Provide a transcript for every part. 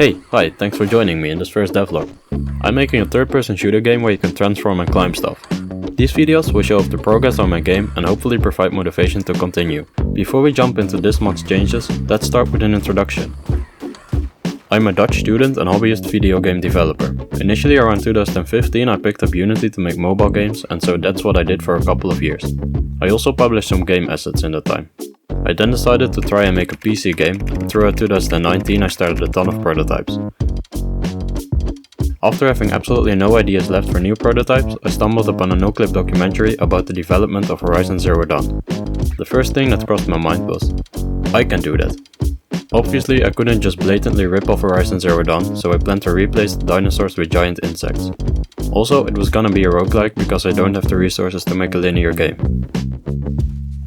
Hi, thanks for joining me in this first devlog. I'm making a third-person shooter game where you can transform and climb stuff. These videos will show off the progress on my game and hopefully provide motivation to continue. Before we jump into this month's changes, let's start with an introduction. I'm a Dutch student and hobbyist video game developer. Initially around 2015 I picked up Unity to make mobile games, and so that's what I did for a couple of years. I also published some game assets in that time. I then decided to try and make a PC game, and throughout 2019 I started a ton of prototypes. After having absolutely no ideas left for new prototypes, I stumbled upon a no-clip documentary about the development of Horizon Zero Dawn. The first thing that crossed my mind was, I can do that. Obviously I couldn't just blatantly rip off Horizon Zero Dawn, so I planned to replace the dinosaurs with giant insects. Also, it was gonna be a roguelike because I don't have the resources to make a linear game.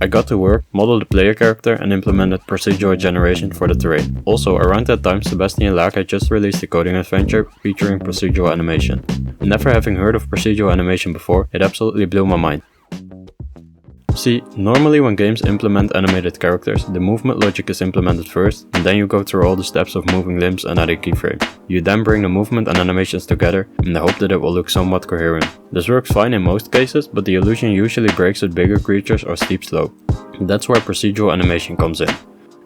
I got to work, modeled the player character and implemented procedural generation for the terrain. Also, around that time Sebastian Laak had just released a coding adventure featuring procedural animation. Never having heard of procedural animation before, it absolutely blew my mind. See, normally when games implement animated characters, the movement logic is implemented first, and then you go through all the steps of moving limbs and adding keyframes. You then bring the movement and animations together in the hope that it will look somewhat coherent. This works fine in most cases, but the illusion usually breaks with bigger creatures or steep slope. That's where procedural animation comes in.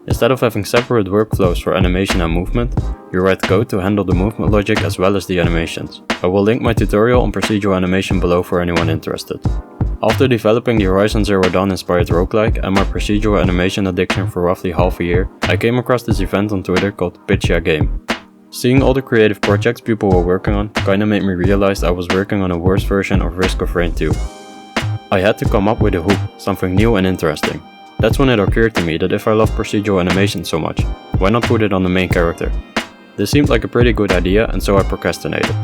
Instead of having separate workflows for animation and movement, you write code to handle the movement logic as well as the animations. I will link my tutorial on procedural animation below for anyone interested. After developing the Horizon Zero Dawn inspired roguelike and my procedural animation addiction for roughly half a year, I came across this event on Twitter called Pitch Ya Game. Seeing all the creative projects people were working on kinda made me realize I was working on a worse version of Risk of Rain 2. I had to come up with a hook, something new and interesting. That's when it occurred to me that if I love procedural animation so much, why not put it on the main character? This seemed like a pretty good idea, and so I procrastinated.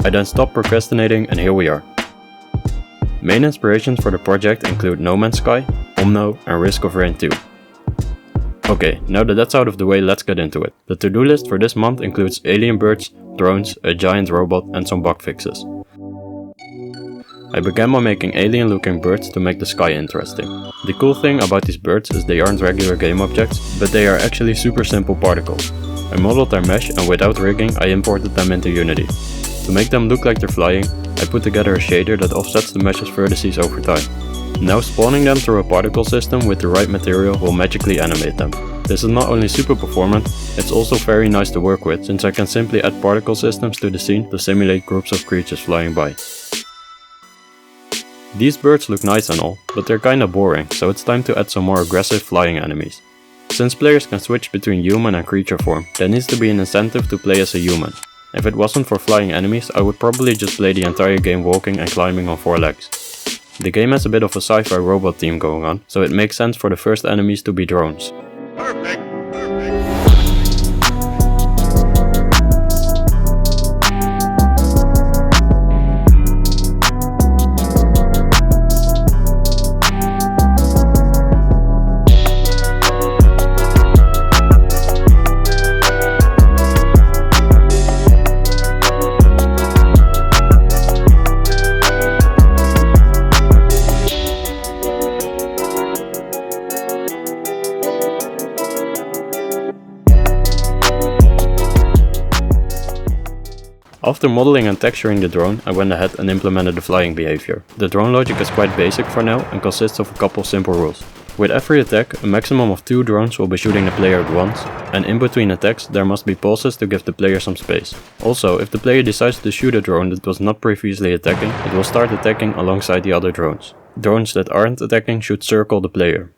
I then stopped procrastinating and here we are. Main inspirations for the project include No Man's Sky, Omno and Risk of Rain 2. Okay, now that that's out of the way, let's get into it. The to-do list for this month includes alien birds, drones, a giant robot and some bug fixes. I began by making alien looking birds to make the sky interesting. The cool thing about these birds is they aren't regular game objects, but they are actually super simple particles. I modeled their mesh and without rigging I imported them into Unity. To make them look like they're flying, I put together a shader that offsets the mesh's vertices over time. Now spawning them through a particle system with the right material will magically animate them. This is not only super performant, it's also very nice to work with since I can simply add particle systems to the scene to simulate groups of creatures flying by. These birds look nice and all, but they're kinda boring, so it's time to add some more aggressive flying enemies. Since players can switch between human and creature form, there needs to be an incentive to play as a human. If it wasn't for flying enemies, I would probably just play the entire game walking and climbing on 4 legs. The game has a bit of a sci-fi robot theme going on, so it makes sense for the first enemies to be drones. Perfect. After modeling and texturing the drone, I went ahead and implemented the flying behavior. The drone logic is quite basic for now and consists of a couple simple rules. With every attack, a maximum of 2 drones will be shooting the player at once, and in between attacks there must be pauses to give the player some space. Also, if the player decides to shoot a drone that was not previously attacking, it will start attacking alongside the other drones. Drones that aren't attacking should circle the player.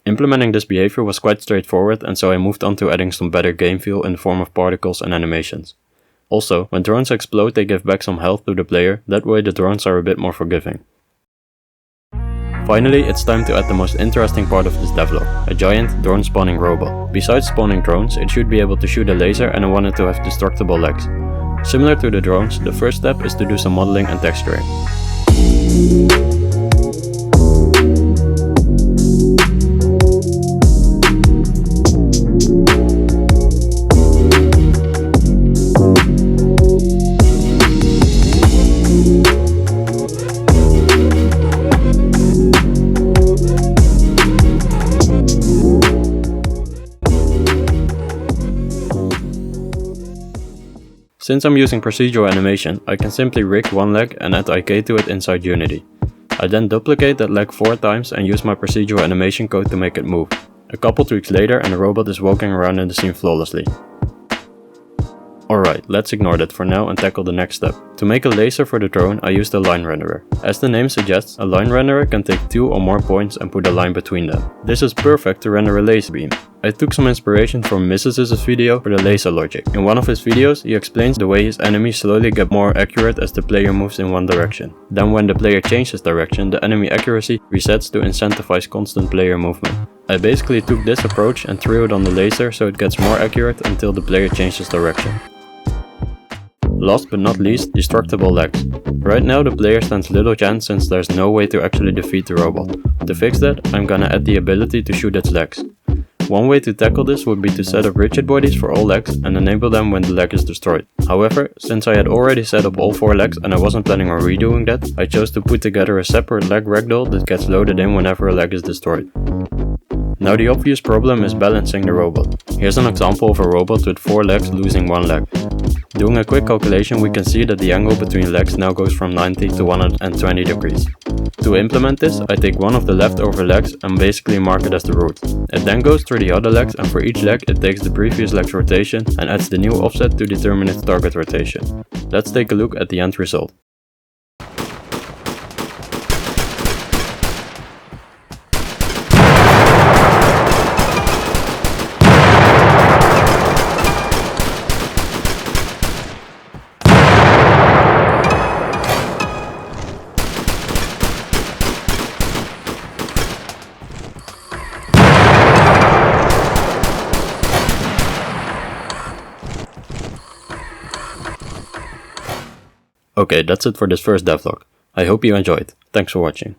Implementing this behavior was quite straightforward, and so I moved on to adding some better game feel in the form of particles and animations. Also, when drones explode they give back some health to the player, that way the drones are a bit more forgiving. Finally, it's time to add the most interesting part of this devlog, a giant drone spawning robot. Besides spawning drones, it should be able to shoot a laser and I wanted to have destructible legs. Similar to the drones, the first step is to do some modeling and texturing. Since I'm using procedural animation, I can simply rig one leg and add IK to it inside Unity. I then duplicate that leg 4 times and use my procedural animation code to make it move. A couple tweaks later and the robot is walking around in the scene flawlessly. Alright, let's ignore that for now and tackle the next step. To make a laser for the drone, I used a line renderer. As the name suggests, a line renderer can take 2 or more points and put a line between them. This is perfect to render a laser beam. I took some inspiration from Mrs.'s video for the laser logic. In one of his videos, he explains the way his enemies slowly get more accurate as the player moves in one direction. Then when the player changes direction, the enemy accuracy resets to incentivize constant player movement. I basically took this approach and threw it on the laser so it gets more accurate until the player changes direction. Last but not least, destructible legs. Right now the player stands little chance since there's no way to actually defeat the robot. To fix that, I'm gonna add the ability to shoot its legs. One way to tackle this would be to set up rigid bodies for all legs and enable them when the leg is destroyed. However, since I had already set up all 4 legs and I wasn't planning on redoing that, I chose to put together a separate leg ragdoll that gets loaded in whenever a leg is destroyed. Now the obvious problem is balancing the robot. Here's an example of a robot with 4 legs losing 1 leg. Doing a quick calculation, we can see that the angle between legs now goes from 90 to 120 degrees. To implement this, I take one of the leftover legs and basically mark it as the root. It then goes through the other legs and for each leg it takes the previous leg's rotation and adds the new offset to determine its target rotation. Let's take a look at the end result. Okay, that's it for this first devlog. I hope you enjoyed. Thanks for watching.